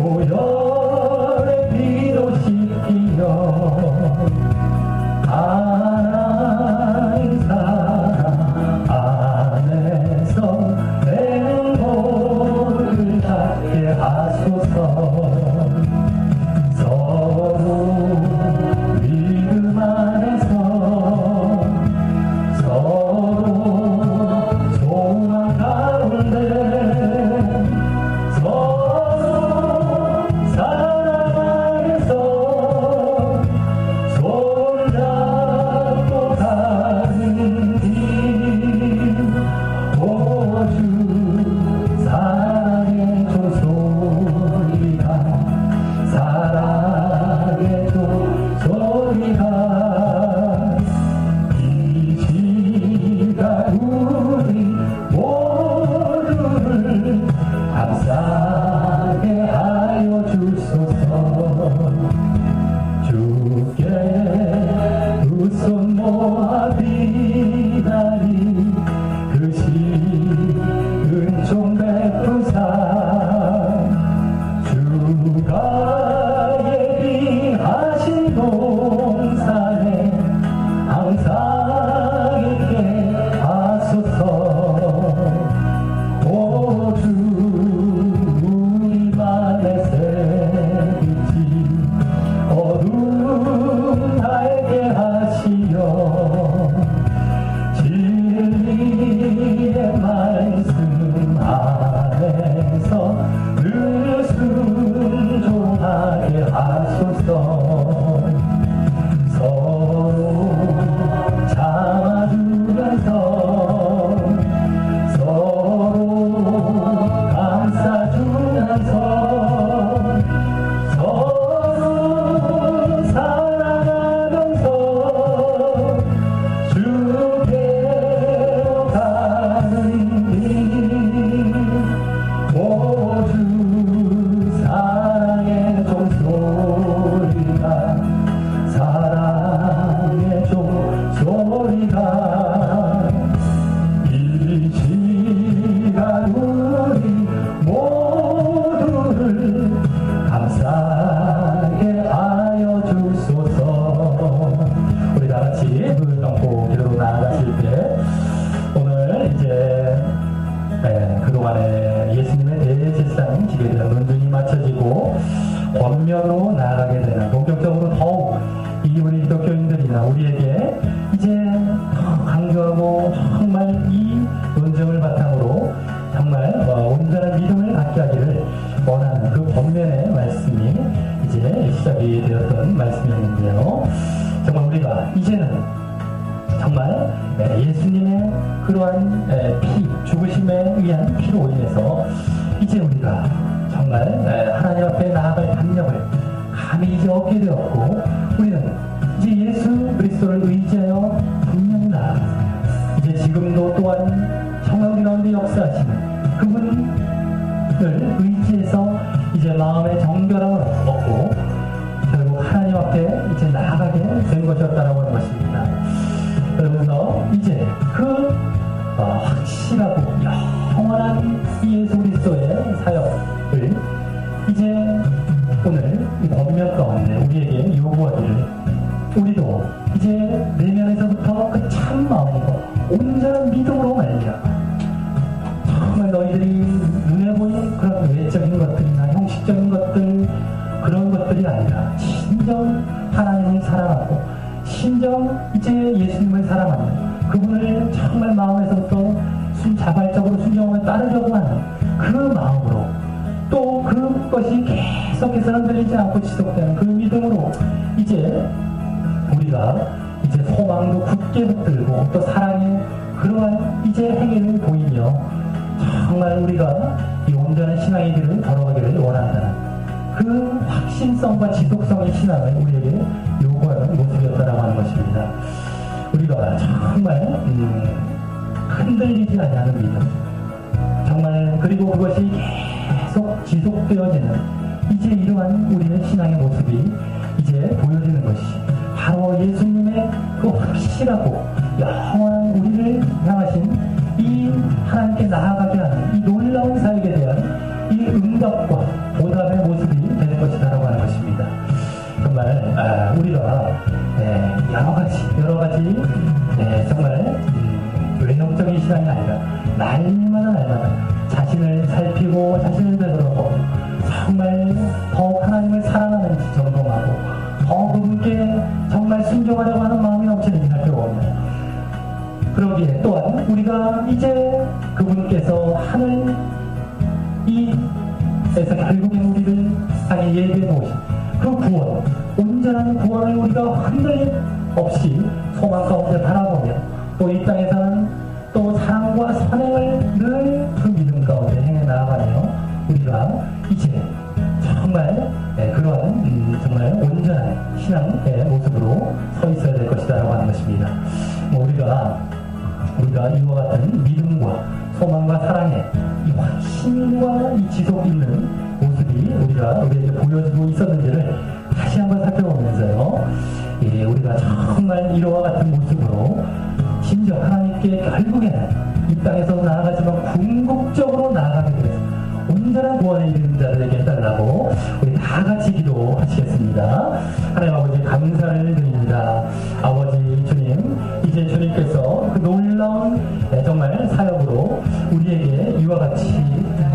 오열의 비로 씻기려 하나님 사랑 안에서 내 몸을 닿게 하소서. 서로 믿음 안에서 서로 소망 가운데 서로 사랑 안에서 손잡고 가는 길. 오주 사랑의 종소리가 사랑의 종소리가 이 시간 우리 모두를 감사하게 하여 주소서. 주께 두 손 모아 비나리 그 시 은총 베푸사 주가 예비하신 동산에 항상 있게 하소서. 오주 우리만의 새빛이 어둠 달게 하시어 진리의 말씀 안에서 늘 순종하게 하소서. 서로 참아주면서 서로 감싸주면서 서로 사랑하면서 주께로 가는 길. 오주 사랑의 종소리가 사랑의 종소리가 이 시간 우리 모두를 감사하게 하여 주소서. 우리 다같이 눈을 감고 기도로 나아가실 때 오늘 이제 그동안에 예수님의 대제사장 지게 되는 논증이 마쳐지고 권면으로 나아가게 되는, 본격적으로 더욱 이 우리 기독교인들이나 우리에게 이제 더 강조하고 정말 이 논증을 바탕으로 정말 온전한 믿음을 갖게 하기를 원하는 그 권면의 말씀이 이제 시작이 되었던 말씀이었는데요. 정말 우리가 이제는 정말 예수님의 그러한 죽으심에 의한 피로 인해서 이제 우리가 정말 하나님 앞에 나아갈 담력을 감히 이제 얻게 되었고, 우리는 이제 예수 그리스도를 의지하여 분명히 나아가서 이제 지금도 또한 정말 우리 가운데 역사하시는 그분을 의지해서 이제 마음의 정결함을 얻고 결국 하나님 앞에 이제 나아가게 된 것이었다라고 하는 것입니다. 그러면서 이제 그 확실하고 영원한 예수 그리스도의 사역을 이제 오늘 이 권면 가운데 우리에게 요구하기를, 우리도 이제 내면에서부터 그 참 마음과 온전한 믿음으로 말미암아 정말 너희들이 눈에 보이는 그런 외적인 것들이나 형식적인 것들, 그런 것들이 아니라 진정 하나님을 사랑하고 진정 이제 예수님을 사랑하는 그분을 정말 마음에서부터 자발적으로 순종하며 따르려고 하는 그 마음으로, 또 그것이 계속해서 흔들리지 않고 지속되는 그 믿음으로 이제 우리가 이제 소망도 굳게 붙들고 또 사랑의 그러한 이제 행위를 보이며 정말 우리가 이 온전한 신앙의 길을 걸어가기를 원한다는 그 확신성과 지속성의 신앙을 우리에게 요구하는 모습이었다라고 하는 것입니다. 우리가 정말 흔들리지 않는 믿음, 정말 그리고 그것이 계속 지속되어지는 이제 이러한 우리의 신앙의 모습이 이제 보여지는 것이 바로 예수님의 그 확실하고 영원한 우리를 향하신 이 하나님께 나아가게 하는 이 놀라운 사역에 대한 이 응답과 보답의 모습이 되는 것이다라고 하는 것입니다. 정말 우리가 여러 가지 정말 외형적인 신앙이 아니라 날마다 자신을 살피고 자신을 되돌아보고 정말 더욱 하나님을 사랑하는지 점검하고 더 그분께 정말 순종하려고 하는 마음이 넘치는 일할 필요가 없네요. 그러기에 또한 우리가 이제 그분께서 하늘 이에서 결국엔 우리를 향해 예배해 놓으신 그 구원, 온전한 구원을 우리가 흔들림 없이 소망 가운데 바라보며 또 이 땅에서는 또 사랑과 선행을 늘 그 믿음 가운데 행해 나아가며 우리가 이제 정말 그러한 정말 온전한 신앙의 모습으로 서 있어야 될 것이다라고 하는 것입니다. 우리가 이와 같은 믿음과 소망과 사랑의 이 확신과 이 지속 있는 모습이 우리에게 보여지고 있었는지를 다시 한번 살펴보면서요, 우리가 정말 이와 같은 모습으로 심지어 하나님께 결국에는 이 땅에서 나아가지만 궁극적으로 나아가게 되어서 온전한 구원에 이르는 자들에게 해달라고 우리 다 같이 기도하시겠습니다. 하나님 아버지 감사를 드립니다. 아버지 주님, 이제 주님께서 그 놀라운 정말 사역으로 우리에게 이와 같이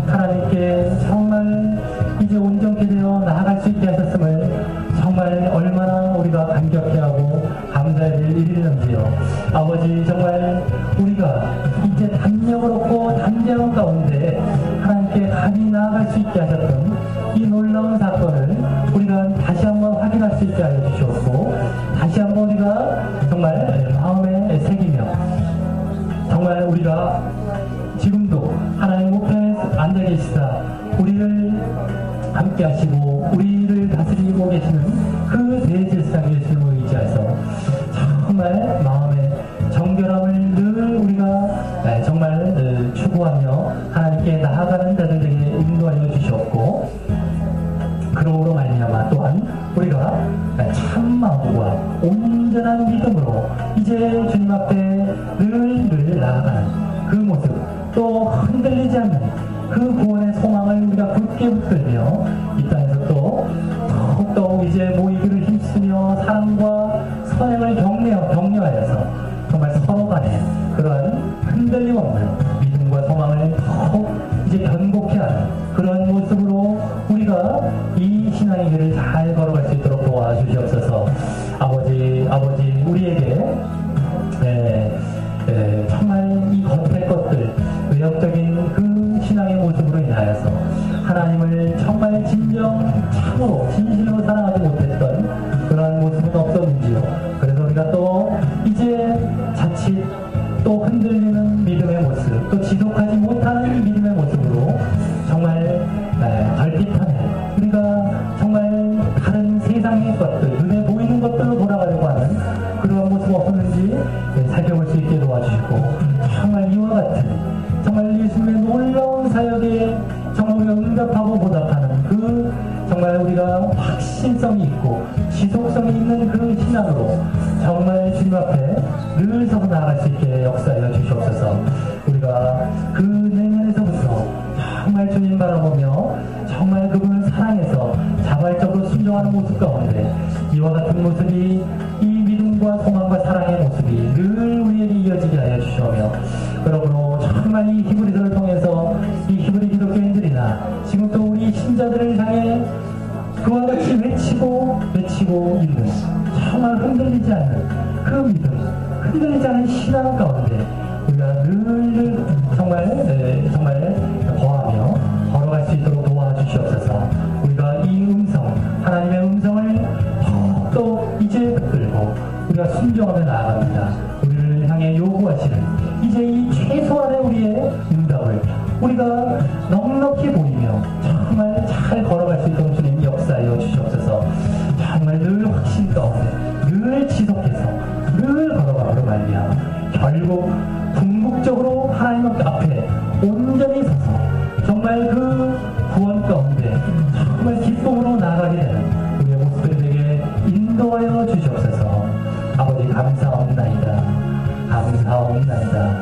하나님께 정말 이제 온전케 되어 나아갈 수 있게 하셨음을 정말 얼마나 우리가 감격해하고 감사해야 될 일이는지요. 아버지 정말 우리가 이제 담력을 얻고 담대한 가운데 하나님께 감히 나아갈 수 있게 하셨던 이 놀라운 사건을 우리가 다시 한번 확인할 수 있게 하여 주시옵고, 다시 한번 우리가 정말 마음에 새기며 정말 우리가 지금도 하나님 우편에 앉아 계시다 우리를 함께 하시고 우리를 다스리고 계시는 그 대제사장 예수님을 의지해서 정말 마음의 정결함을 늘 우리가 정말 추구하며 하나님께 나아가는 자들에게 인도하여 주시옵고, 그러므로 말미암아 또한 우리가 참 마음과 온전한 믿음으로 이제 주님 앞에 늘 나아가는 그 모습, 또 흔들리지 않는 그 구원의 소망을 우리가 굳게 붙들며 이 땅에서 또 더욱더욱 이제 모이기를 힘쓰며 사랑과 선행을 격려하여서 정말 서로 간에 그러한 흔들림 없는 믿음과 소망을 더욱 이제 견고케 하는 그런 모습으로 우리가 이 신앙의 길을 잘 걸어갈 수 있도록 도와주시옵소서. 아버지 우리에게 정말 이 겉의 것들, 외형적인 그 신앙의 모습으로 인하여서 하나님을 정말 참으로 진실로 사랑하지 못했던 그런 모습은 없었는지요. 그래서 우리가 또 이제 정말 우리가 확신성이 있고 지속성이 있는 그 신앙으로 정말 주님 앞에 늘 서서 나아갈 수 있게 역사하여 주시옵소서. 우리가 그 내면에서부터 정말 주님 바라보며 정말 그분을 사랑해서 자발적으로 순종하는 모습 가운데 이와 같은 모습이 이 믿음과 소망과 사랑의 모습이 늘 우리에게 이어지게 하여 주시오며, 그러므로 정말 이 히브리서를 통해서 이 히브리 기독교인들이나 지금 또 우리 신자들을 향해 그와 같이 외치고 있는 정말 흔들리지 않는 그 믿음, 흔들리지 않은 신앙 가운데 우리가 늘 정말 거하며 걸어갈 수 있도록 도와주시옵소서. 우리가 이 음성, 하나님의 음성을 더욱더 이제 붙들고 우리가 순종하며 나아갑니다. 우리를 향해 요구하시는 이제 이 최소한의 우리의 응답을 우리가 넉넉히 보이며 정말 잘 걸어갈 수 있도록 주님 역사하여 주시옵소서. 정말 늘 확신 가운데 늘 지속해서 늘 걸어가므로 말미암아 결국 궁극적으로 하나님 앞에 온전히 서서 정말 그 구원 가운데 정말 기쁨으로 나아가게 되는 우리의 모습들이 되게 인도하여 주시옵소서. 아버지 감사옵나이다. 감사옵나이다.